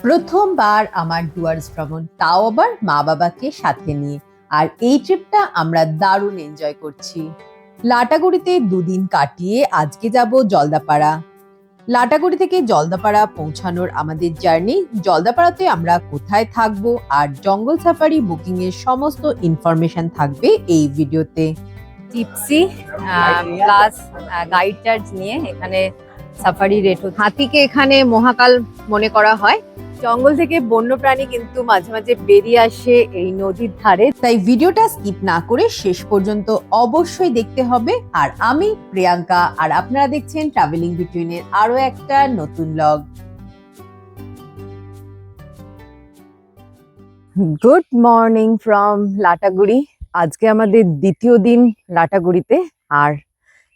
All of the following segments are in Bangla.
প্রথমবার আমার ডুয়ার্স ভ্রমণ, তাও আবার মা বাবাকে সাথে নিয়ে। আর এই ট্রিপটা আমরা দারুণ এনজয় করছি। লাটাগুড়িতে দুদিন কাটিয়ে আজকে যাব জলদাপাড়া। লাটাগুড়ি থেকে জলদাপাড়া পৌঁছানোর আমাদের জার্নি। জলদাপাড়াতে আমরা কোথায় থাকবো আর জঙ্গল সাফারি বুকিং এর সমস্ত ইনফরমেশন থাকবে এই ভিডিওতে। টিপসি প্লাস গাইড চার্জ নিয়ে এখানে সাফারি রেট হচ্ছে। হাতিকে এখানে মহাকাল মনে করা হয়। জঙ্গল থেকে বন্যপ্রাণী কিন্তু মাঝে মাঝে বেরিয়ে আসে এই নদীর ধারে। তাই ভিডিওটা স্কিপ না করে শেষ পর্যন্ত অবশ্যই দেখতে হবে। আর আমি প্রিয়াঙ্কা, আর আপনারা দেখছেন ট্রাভেলিং বিটুইনের আরো একটা নতুন blog. Good morning from Lataguri. আজকে আমাদের দ্বিতীয় দিন লাটাগুড়িতে, আর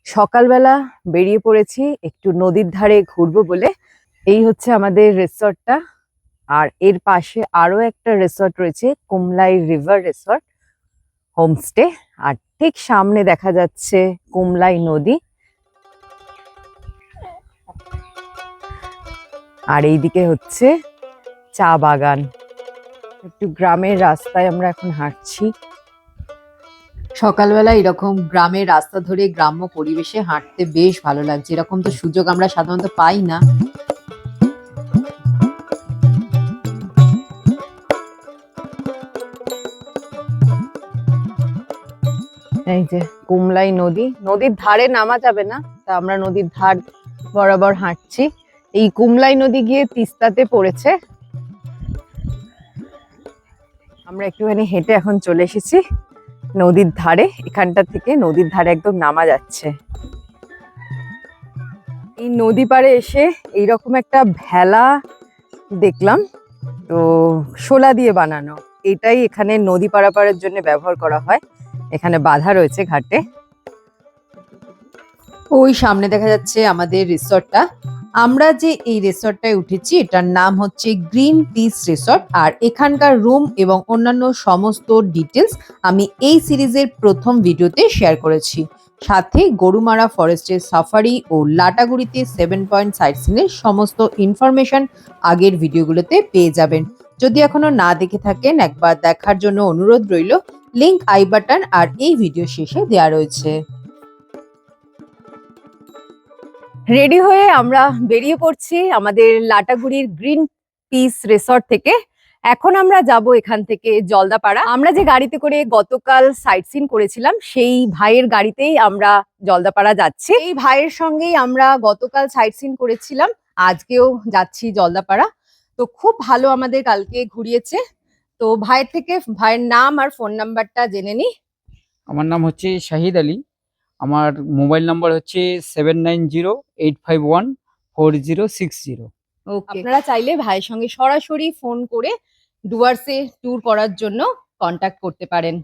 সকালবেলা বেরিয়ে পড়েছি একটু নদীর ধারে ঘুরবো বলে। এই হচ্ছে আমাদের রিসর্টটা, আর এর পাশে আরো একটা রিসর্ট রয়েছে, কুমলাই রিভার রিসর্ট হোমস্টে। আর ঠিক সামনে দেখা যাচ্ছে কুমলাই নদী, আর এইদিকে হচ্ছে চা বাগান। একটু গ্রামের রাস্তায় আমরা এখন হাঁটছি। সকালবেলা এরকম গ্রামের রাস্তা ধরে গ্রাম্য পরিবেশে হাঁটতে বেশ ভালো লাগছে। এরকম তো সুযোগ আমরা সাধারণত পাই না। এই যে কুমলাই নদী, নদীর ধারে নামা যাবে না, তা আমরা নদীর ধার বরাবর হাঁটছি। এই কুমলাই নদী গিয়ে তিস্তাতে পড়েছে। আমরা একটুখানি হেঁটে এখন চলে এসেছি নদীর ধারে। এখানটা থেকে নদীর ধারে একদম নামা যাচ্ছে। এই নদী পাড়ে এসে এইরকম একটা ভেলা দেখলাম, তো শোলা দিয়ে বানানো। এটাই এখানে নদী পারাপারের জন্য ব্যবহার করা হয়। এখানে বাঁধা রয়েছে ঘাটে। ওই সামনে দেখা যাচ্ছে আমাদের রিসর্টটা। আমরা যে এই রিসর্টটায় উঠেছি এটার নাম হচ্ছে গ্রিন পিস রিসর্ট। আর এখানকার রুম এবং অন্যান্য সমস্ত ডিটেলস আমি এই সিরিজের প্রথম ভিডিওতে শেয়ার করেছি। সাথে গরুমারা ফরেস্টের সাফারি ও লাটাগুড়িতে 7 পয়েন্ট সাইটসিং এর সমস্ত ইনফরমেশন আগের ভিডিওগুলোতে পেয়ে যাবেন। যদি এখনো না দেখে থাকেন, একবার দেখার জন্য অনুরোধ রইল। লিংক আই বাটন আর এই ভিডিও শেষে দেওয়া রয়েছে। রেডি হয়ে আমরা বেরিয়ে পড়ছি আমাদের লাটাগুড়ির গ্রিন পিস রিসর্ট থেকে। এখন আমরা যাব এখান থেকে জলদাপাড়া। আমরা যে গাড়িতে করে গতকাল সাইট সিন করেছিলাম, সেই ভাইয়ের গাড়িতেই আমরা জলদাপাড়া যাচ্ছি। এই ভাইয়ের সঙ্গেই আমরা গতকাল সাইট সিন করেছিলাম, আজকেও যাচ্ছি জলদাপাড়া। তো খুব ভালো আমাদের কালকে ঘুরিয়েছে। তো ভাইয়ের থেকে ভাইয়ের নাম আর ফোন নাম্বারটা জেনে নি। আমার নাম হচ্ছে শাহিদ আলী। আমার মোবাইল নাম্বার হচ্ছে 7908514060। আপনারা চাইলে ভাইয়ের সঙ্গে সরাসরি ফোন করে ডুয়ার্সে ট্যুর করার জন্য কন্ট্যাক্ট করতে পারেন।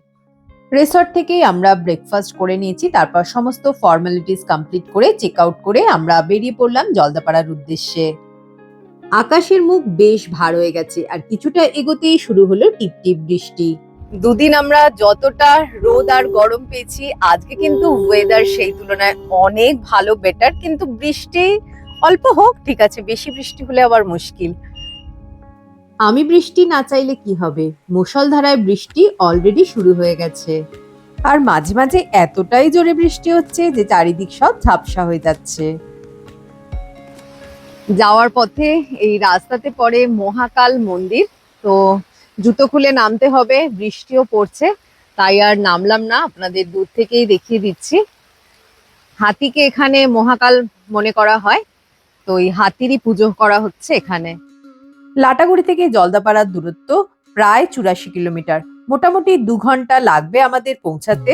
রিসর্ট থেকেই আমরা ব্রেকফাস্ট করে নিয়েছি। তারপর সমস্ত ফর্মালিটিস কমপ্লিট করে চেক আউট করে আমরা বেরিয়ে পড়লাম জলদাপাড়ার উদ্দেশ্যে। আকাশের মুখ বেশ ভার হয়ে গেছে, আর কিছুটা এগোতেই শুরু হলো টিপটিপ বৃষ্টি। দুদিন আমরা যতটা রোদ আর গরম পেয়েছি, আজকে কিন্তু ওয়েদার সেই তুলনায় অনেক ভালো, বেটার। কিন্তু বৃষ্টি অল্প হোক, ঠিক আছে, বেশি বৃষ্টি হলে আবার মুশকিল। আমি বৃষ্টি না চাইলে কি হবে, মুষলধারায় বৃষ্টি অলরেডি শুরু হয়ে গেছে। আর মাঝে মাঝে এতটাই জোরে বৃষ্টি হচ্ছে যে চারিদিক সব ঝাপসা হয়ে যাচ্ছে। যাওয়ার পথে এই রাস্তাতে পড়ে মহাকাল মন্দির, তো জুতো খুলে নামতে হবে। বৃষ্টিও পড়ছে, তাই আর নামলাম না, আপনাদের দূর থেকেই দেখিয়ে দিচ্ছি। হাতিকে এখানে মহাকাল মনে করা হয়, তো এই হাতিরই পুজো করা হচ্ছে এখানে। লাটাগুড়ি থেকে জলদাপাড়ার দূরত্ব প্রায় 84 কিলোমিটার। মোটামুটি 2 ঘন্টা লাগবে আমাদের পৌঁছাতে।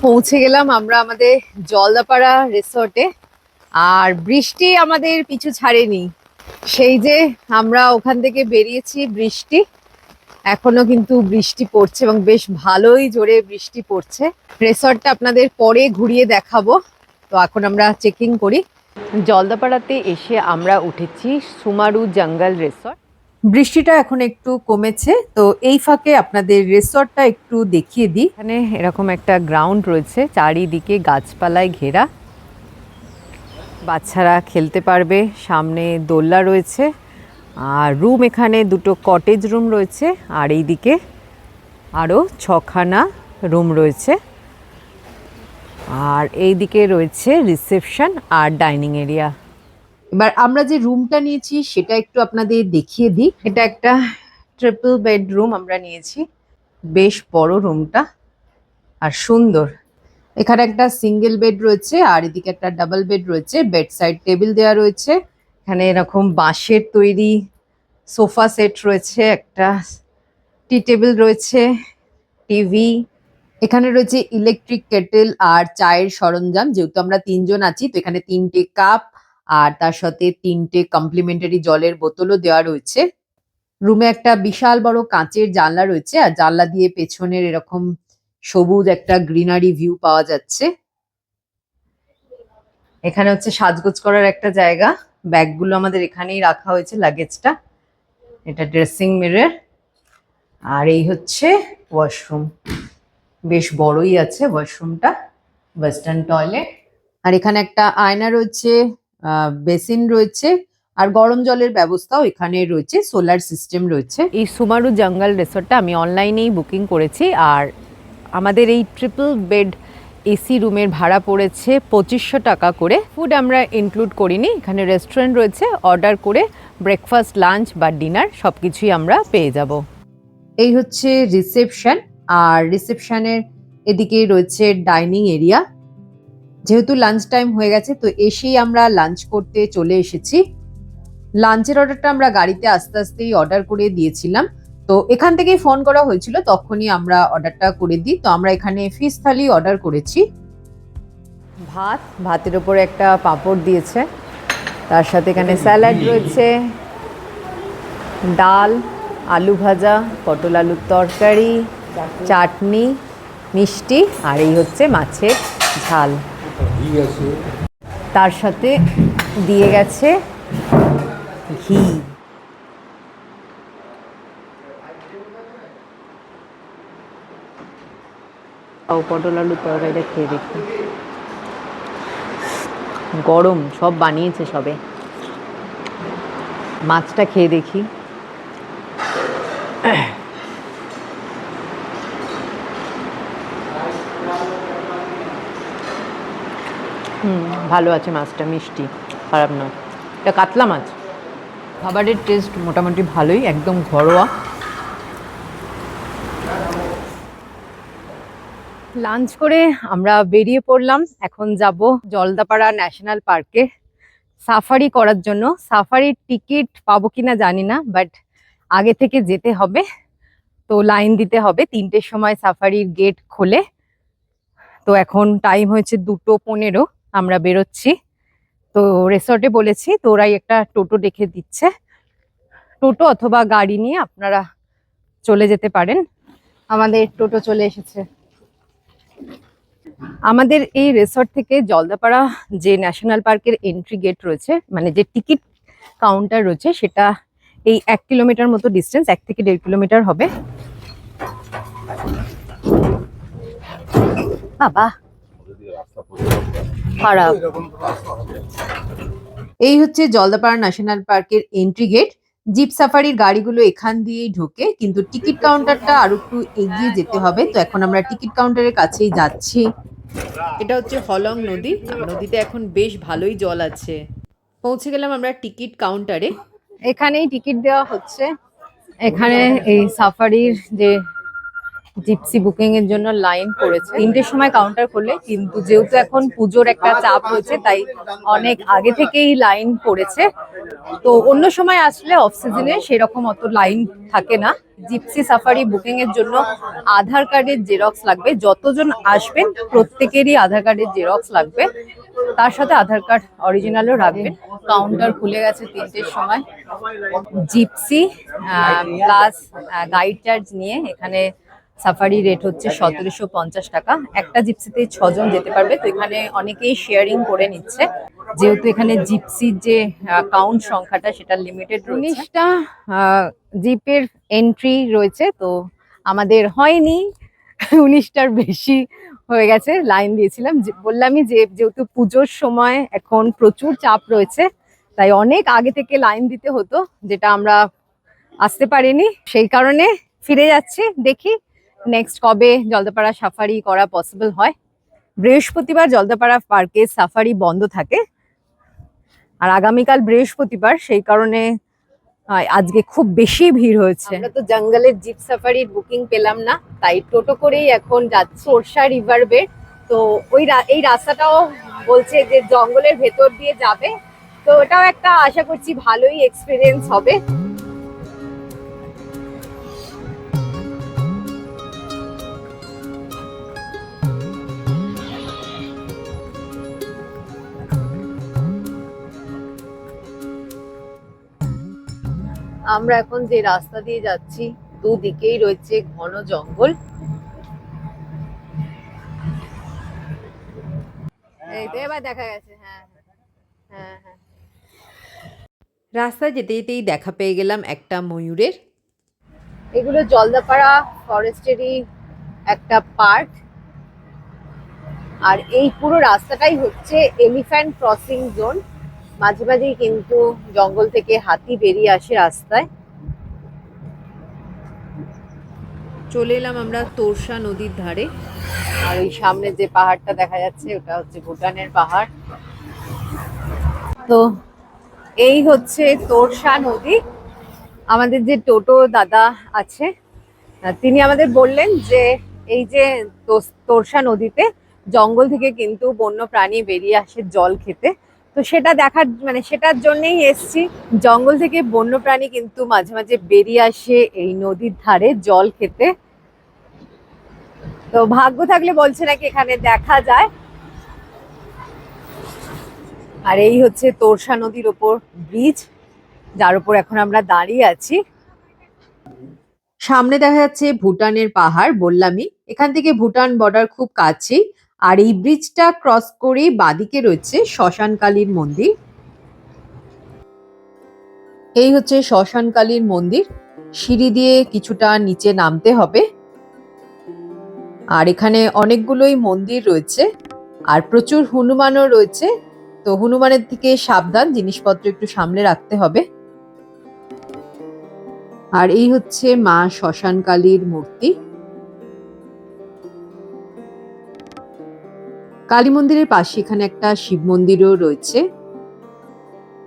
পৌঁছে গেলাম আমরা আমাদের জলদাপাড়া রিসর্টে, আর বৃষ্টি আমাদের পিছু ছাড়েনি। সেই যে আমরা ওখান থেকে বেরিয়েছি, বৃষ্টি এখনো কিন্তু বৃষ্টি পড়ছে, এবং বেশ ভালোই জোরে বৃষ্টি পড়ছে। রিসর্টটা আপনাদের পরে ঘুরিয়ে দেখাবো। তো এখন আমরা চেকিং করি। জলদাপাড়াতে এসে আমরা উঠেছি সুমারু জঙ্গল রিসর্ট। বৃষ্টিটা এখন একটু কমেছে, তো এই ফাঁকে আপনাদের রিসর্টটা একটু দেখিয়ে দিই। এখানে এরকম একটা গ্রাউন্ড রয়েছে, চারিদিকে গাছপালায় ঘেরা, বাচ্চারা খেলতে পারবে, সামনে দোলনা রয়েছে, আর রুম এখানে দুটো কটেজ রুম রয়েছে, আর এইদিকে আরও 6খানা রুম রয়েছে, আর এইদিকে রয়েছে রিসেপশন আর ডাইনিং এরিয়া। এবার আমরা যে রুমটা নিয়েছি সেটা একটু আপনাদের দেখিয়ে দিই। এটা একটা ট্রিপল বেডরুম আমরা নিয়েছি, বেশ বড় রুমটা আর সুন্দর। এখানে একটা সিঙ্গেল বেড রয়েছে আর এদিকে একটা ডাবল বেড রয়েছে, বেড সাইড টেবিল দেওয়া রয়েছে। এখানে এরকম বাঁশের তৈরি সোফা সেট রয়েছে, একটা টি টেবিল রয়েছে, টিভি। এখানে রয়েছে ইলেকট্রিক কেটেল আর চায়ের সরঞ্জাম, যেহেতু আমরা 3জন আছি তো এখানে 3টে কাপ আর তার সাথে 3টে কমপ্লিমেন্টারি জলের বোতলও দেওয়া রয়েছে। রুমে একটা বিশাল বড় কাঁচের জানলা রয়েছে আর জানলা দিয়ে পেছনের এরকম সবুজ একটা গ্রিনারি ভিউ পাওয়া যাচ্ছে। এখানে হচ্ছে সাজগোজ করার একটা জায়গা, ব্যাগগুলো আমাদের এখানেই রাখা হয়েছে, লাগেজটা। এটা ড্রেসিং মিরর, আর এই হচ্ছে ওয়াশরুম, বেশ বড়ই আছে ওয়াশরুমটা, ওয়েস্টার্ন টয়লেট। আর এখানে একটা আয়না রয়েছে, বেসিন রয়েছে, আর গরম জলের ব্যবস্থাও এখানে রয়েছে, সোলার সিস্টেম রয়েছে। এই সুমারু জঙ্গল রিসর্টটা আমি অনলাইনেই বুকিং করেছি, আর আমাদের এই ট্রিপল বেড এসি রুমের ভাড়া পড়েছে 2500 টাকা করে। ফুড আমরা ইনক্লুড করিনি, এখানে রেস্টুরেন্ট রয়েছে, অর্ডার করে ব্রেকফাস্ট, লাঞ্চ বা ডিনার সব কিছুই আমরা পেয়ে যাব। এই হচ্ছে রিসেপশন, আর রিসেপশনের এদিকে রয়েছে ডাইনিং এরিয়া। যেহেতু লাঞ্চ টাইম হয়ে গেছে তো এসেই আমরা লাঞ্চ করতে চলে এসেছি। লাঞ্চের অর্ডারটা আমরা গাড়িতে আস্তে আস্তেই অর্ডার করে দিয়েছিলাম, তো এখান থেকেই ফোন করা হয়েছিল, তখনই আমরা অর্ডারটা করে দিই। তো আমরা এখানে ফিশ থালি অর্ডার করেছি। ভাতের উপরে একটা পাঁপড় দিয়েছে, তার সাথে এখানে স্যালাড রয়েছে, ডাল, আলু ভাজা, পটল আলুর তরকারি, চাটনি, মিষ্টি, আর এই হচ্ছে মাছের ঝাল। তার সাথে দিয়ে গেছে ঘি। পটল আলুর তরকারিটা খেয়ে দেখি, গরম, সব বানিয়েছে সবে। মাছটা খেয়ে দেখি, ভালো আছে মাছটা, মিষ্টি, খারাপ নয়। এটা কাতলা মাছ। খাবারের টেস্ট মোটামুটি ভালোই, একদম ঘরোয়া। লাঞ্চ করে আমরা বেরিয়ে পড়লাম, এখন যাব জলদাপাড়া ন্যাশনাল পার্কে সাফারি করার জন্য। সাফারির টিকিট পাবো কিনা জানি না, বাট আগে থেকে যেতে হবে, তো লাইন দিতে হবে। 3টের সময় সাফারির গেট খোলে, তো এখন টাইম হয়েছে 2:15, আমরা বেরোচ্ছি। তো রিসর্টে বলেছি, তো ওরাই একটা টোটো ডেকে দিচ্ছে, টোটো অথবা গাড়ি নিয়ে আপনারা চলে যেতে পারেন। আমাদের টোটো চলে এসেছে। আমাদের এই রিসর্ট থেকে জলদাপাড়া যে ন্যাশনাল পার্কের এন্ট্রি গেট রয়েছে, মানে যে টিকিট কাউন্টার রয়েছে, সেটা এই 1 কিলোমিটার মতো ডিস্টেন্স, 1 থেকে 1.5 কিলোমিটার হবে। বাবা খারাপ। এই হচ্ছে জলদাপাড়া ন্যাশনাল পার্কের এন্ট্রি গেট। জিপ সাফারির গাড়িগুলো এখান দিয়েই ঢোকে, কিন্তু টিকিট কাউন্টারটা আরো একটু এগিয়ে যেতে হবে। তো এখন আমরা টিকিট কাউন্টারের কাছেই যাচ্ছি। এটা হচ্ছে হলং নদী, নদীতে এখন বেশ ভালোই জল আছে। পৌঁছে গেলাম আমরা টিকিট কাউন্টারে। এখানেই টিকিট দেওয়া হচ্ছে। এখানে এই সাফারির যে জিপসি বুকিং এর জন্য লাইন পড়েছে। 3টের সময় কাউন্টার খোলে, কিন্তু যেহেতু এখন পুজোর একটা চাপ রয়েছে, তাই অনেক আগে থেকেই লাইন পড়েছে। তো অন্য সময় আসলে অফ সিজনে সেরকম অত লাইন থাকে না। জিপসি সাফারি বুকিং এর জন্য আধার কার্ডের জেরক্স লাগবে, যতজন আসবেন প্রত্যেকেরই আধার কার্ডের জেরক্স লাগবে, তার সাথে আধার কার্ড অরিজিনালও রাখবেন। কাউন্টার খুলে গেছে 3টের সময়। জিপসি প্লাস গাইড চার্জ নিয়ে এখানে সাফারি রেট হচ্ছে 1750 টাকা। একটা জিপসিতে 6 জন যেতে পারবে। তো এখানে অনেকেই শেয়ারিং করে নিচ্ছে, যেহেতু এখানে জিপসির যে কাউন্ট সংখ্যাটা সেটা লিমিটেড রয়েছে। 19টা জিপের এন্ট্রি রয়েছে, তো আমাদের হয়নি, 19টার বেশি হয়ে গেছে। লাইন দিয়েছিলাম, বললামই যে যেহেতু পুজোর সময় এখন প্রচুর চাপ রয়েছে, তাই অনেক আগে থেকে লাইন দিতে হতো, যেটা আমরা আসতে পারিনি। সেই কারণে ফিরে যাচ্ছি, দেখি নেক্সট কবে জলদাপাড়া সাফারি করা পসিবল হয়। বৃহস্পতিবার জলদাপাড়া পার্কে সাফারি বন্ধ থাকে, আর আগামীকাল বৃহস্পতিবার, সেই কারণে আজকে খুব বেশি ভিড় হয়েছে। আমরা তো জঙ্গলের জিপ সাফারির বুকিং পেলাম না, তাই টোটো করেই এখন যাচ্ছি তোরসা রিভার বেড। তো এই রাস্তাটাও বলছে যে জঙ্গলের ভেতর দিয়ে যাবে, তো ওটাও একটা আশা করছি ভালোই এক্সপিরিয়েন্স হবে। আমরা এখন যে রাস্তা দিয়ে যাচ্ছি, দুদিকেই রয়েছে ঘন জঙ্গল। এই তো এবার দেখা গেছে। হ্যাঁ হ্যাঁ হ্যাঁ। রাস্তায় যেতে যেতেই দেখা পেয়ে গেলাম একটা ময়ূরের। এগুলো জলদাপাড়া ফরেস্টেরই একটা পার্ট, আর এই পুরো রাস্তাটাই হচ্ছে এলিফ্যান্ট ক্রসিং জোন। মাঝে মাঝেই কিন্তু জঙ্গল থেকে হাতি বেরিয়ে আসে রাস্তায়। চলে এলাম আমরা তোরসা নদীর ধারে। আর ওই সামনে যে পাহাড়টা দেখা যাচ্ছে ওটা হচ্ছে ভুটানের পাহাড়। তো এই হচ্ছে তোরসা নদী। আমাদের যে টোটো দাদা আছে, তিনি আমাদের বললেন যে এই যে তোরসা নদীতে জঙ্গল থেকে কিন্তু বন্য প্রাণী বেরিয়ে আসে জল খেতে। তো সেটা দেখার, মানে সেটার জন্যই এসছি। জঙ্গল থেকে বন্য প্রাণী কিন্তু মাঝে মাঝে বেরিয়ে আসে এই নদীর ধারে জল খেতে। তো ভাগ্য থাকলে বলছে নাকি এখানে দেখা যায়। আর এই হচ্ছে তোরসা নদীর ওপর ব্রিজ, যার উপর এখন আমরা দাঁড়িয়ে আছি। সামনে দেখা যাচ্ছে ভুটানের পাহাড়, বললামই এখান থেকে ভুটান বর্ডার খুব কাছেই। আর এই ব্রিজটা ক্রস করে বাদিকে রয়েছে শ্মশানকালীর মন্দির। এই হচ্ছে শ্মশানকালীর মন্দির। সিঁড়ি দিয়ে কিছুটা নিচে নামতে হবে। আর এখানে অনেকগুলোই মন্দির রয়েছে, আর প্রচুর হনুমানও রয়েছে। তো হনুমানের থেকে সাবধান, জিনিসপত্র একটু সামলে রাখতে হবে। আর এই হচ্ছে মা শ্মশানকালীর মূর্তি। কালী মন্দিরের পাশে এখানে একটা শিব মন্দিরও রয়েছে,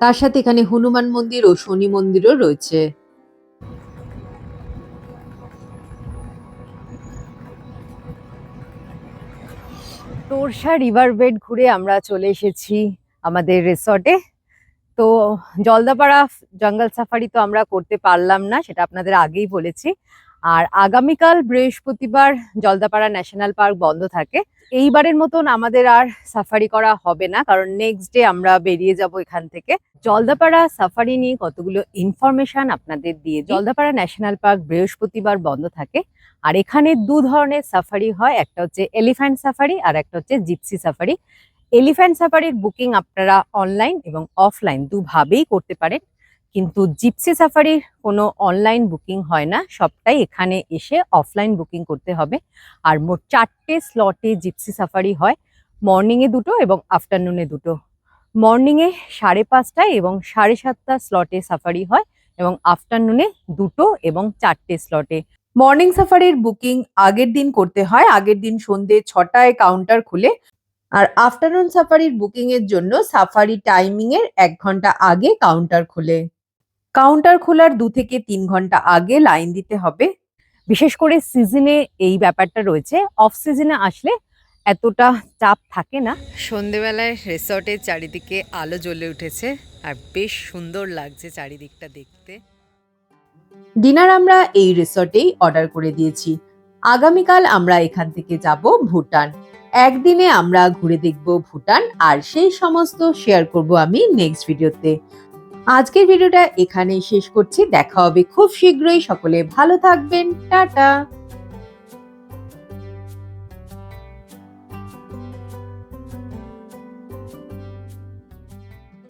তার সাথে এখানে হনুমান মন্দির ও শনি মন্দিরও রয়েছে। তোরসা রিভার বেড ঘুরে আমরা চলে এসেছি আমাদের রিসর্টে। তো জলদাপাড়া জঙ্গল সাফারি তো আমরা করতে পারলাম না, সেটা আপনাদের আগেই বলেছি। আর আগামীকাল বৃহস্পতিবার জলদাপাড়া ন্যাশনাল পার্ক বন্ধ থাকে। এইবারের মতন আমাদের আর সাফারি করা হবে না, কারণ নেক্সট ডে আমরা বেরিয়ে যাব এখান থেকে। জলদাপাড়া সাফারি নিয়ে কতগুলো ইনফরমেশন আপনাদের দিয়ে। জলদাপাড়া ন্যাশনাল পার্ক বৃহস্পতিবার বন্ধ থাকে, আর এখানে দু ধরনের সাফারি হয়, একটা হচ্ছে এলিফ্যান্ট সাফারি আর একটা হচ্ছে জিপসি সাফারি। এলিফ্যান্ট সাফারির বুকিং আপনারা অনলাইন এবং অফলাইন দুভাবেই করতে পারেন, কিন্তু জিপসি সাফারির কোনো অনলাইন বুকিং হয় না, সবটাই এখানে এসে অফলাইন বুকিং করতে হবে। আর মোট 4টে স্লটে জিপসি সাফারি হয়, মর্নিংয়ে 2টো এবং আফটারনুনে 2টো। মর্নিংয়ে 5:30 এবং 7:30 স্লটে সাফারি হয়, এবং আফটারনুনে 2টো এবং 4টে স্লটে। মর্নিং সাফারির বুকিং আগের দিন করতে হয়, আগের দিন সন্ধ্যে 6টায় কাউন্টার খুলে। আর আফটারনুন সাফারির বুকিং এর জন্য সাফারি টাইমিং এর 1 ঘন্টা আগে কাউন্টার খোলে। কাউন্টার খোলার 2 থেকে 3 ঘন্টা আগে লাইন দিতে হবে। বিশেষ করে সিজনে এই ব্যাপারটা রয়েছে, অফ সিজনে আসলে এতটা চাপ থাকে না। সন্ধেবেলায় রিসর্টের চারিদিকে আলো জ্বলে উঠেছে, আর বেশ সুন্দর লাগছে চারিদিকটা দেখতে। ডিনার আমরা এই রিসর্টেই অর্ডার করে দিয়েছি। আগামীকাল আমরা এখান থেকে যাব ভুটান। একদিনে আমরা ঘুরে দেখব ভুটান, আর সেই সমস্ত শেয়ার করব আমি নেক্সট ভিডিওতে। আজকের ভিডিওটা এখানেই শেষ করছি, দেখা হবে খুব শীঘ্রই। সকলে ভালো থাকবেন, টাটা।